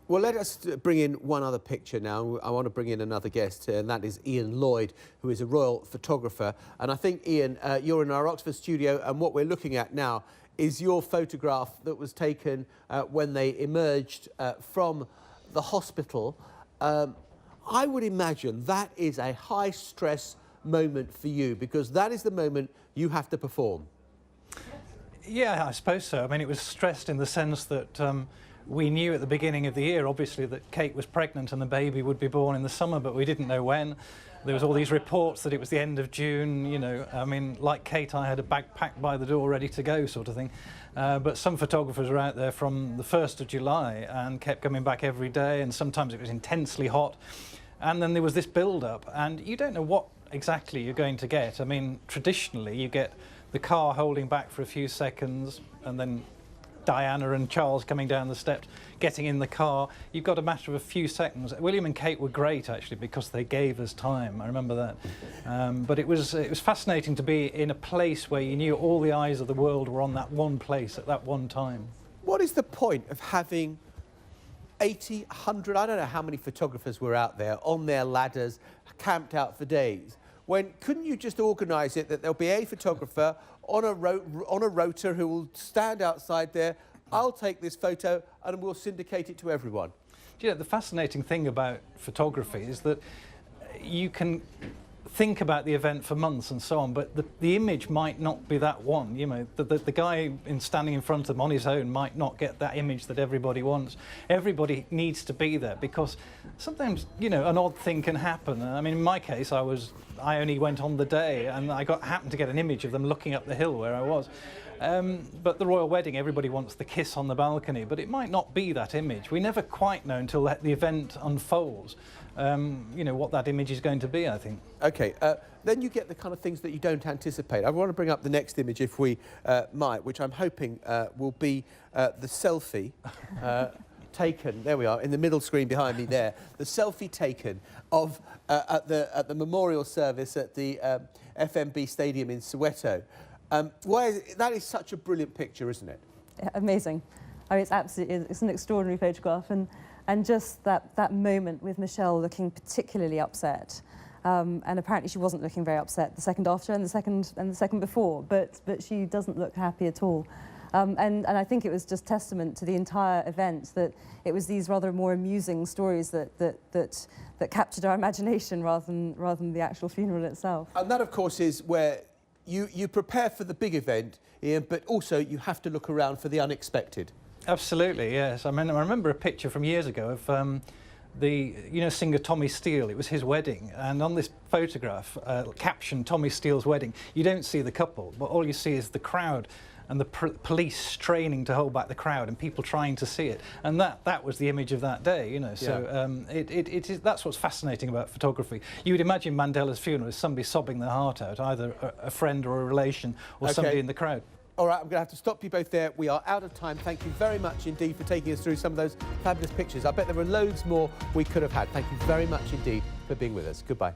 Well, let us bring in one other picture now. I want to bring in another guest, and that is Ian Lloyd, who is a royal photographer. And I think, Ian, you're in our Oxford studio, and what we're looking at now is your photograph that was taken when they emerged from the hospital. I would imagine that is a high-stress moment for you, because that is the moment you have to perform. Yeah, I suppose so. I mean, it was stressed in the sense that we knew at the beginning of the year, obviously, that Kate was pregnant and the baby would be born in the summer, but we didn't know when. There was all these reports that it was the end of June, you know. I mean, like Kate, I had a bag packed by the door ready to go, sort of thing. But some photographers were out there from the 1st of July and kept coming back every day, and sometimes it was intensely hot. And then there was this build-up, and you don't know what exactly you're going to get. I mean, traditionally, you get the car holding back for a few seconds, and then Diana and Charles coming down the steps, getting in the car. You've got a matter of a few seconds. William and Kate were great, actually, because they gave us time. I remember that. But it was fascinating to be in a place where you knew all the eyes of the world were on that one place at that one time. What is the point of having 80, 100, I don't know how many photographers were out there on their ladders, camped out for days, when couldn't you just organise it that there'll be a photographer on a rotor who will stand outside there, I'll take this photo and we'll syndicate it to everyone? Do you know, the fascinating thing about photography is that you can think about the event for months and so on, but the image might not be that one. You know, the guy standing in front of them on his own might not get that image that everybody wants. Everybody needs to be there, because sometimes, you know, an odd thing can happen. I mean, in my case, I only went on the day, and I happened to get an image of them looking up the hill where I was. But the royal wedding, everybody wants the kiss on the balcony, but it might not be that image. We never quite know until the event unfolds, you know, what that image is going to be, I think. OK, then you get the kind of things that you don't anticipate. I want to bring up the next image, if we might, which I'm hoping will be the selfie taken, there we are, in the middle screen behind me there, the selfie taken of at the memorial service at the FMB Stadium in Soweto. That is such a brilliant picture, isn't it? Yeah, amazing. I mean, it's an extraordinary photograph, and just that moment with Michelle looking particularly upset, and apparently she wasn't looking very upset the second after and the second before, but she doesn't look happy at all. And I think it was just testament to the entire event that it was these rather more amusing stories that captured our imagination rather than the actual funeral itself. And that, of course, is where you prepare for the big event, Ian, but also you have to look around for the unexpected. Absolutely, yes. I mean, I remember a picture from years ago of the singer Tommy Steele. It was his wedding, and on this photograph, captioned Tommy Steele's wedding, you don't see the couple, but all you see is the crowd and the police straining to hold back the crowd and people trying to see it. And that was the image of that day, you know. So yeah. That's what's fascinating about photography. You would imagine Mandela's funeral as somebody sobbing their heart out, either a friend or a relation or somebody in the crowd. All right, I'm going to have to stop you both there. We are out of time. Thank you very much indeed for taking us through some of those fabulous pictures. I bet there were loads more we could have had. Thank you very much indeed for being with us. Goodbye.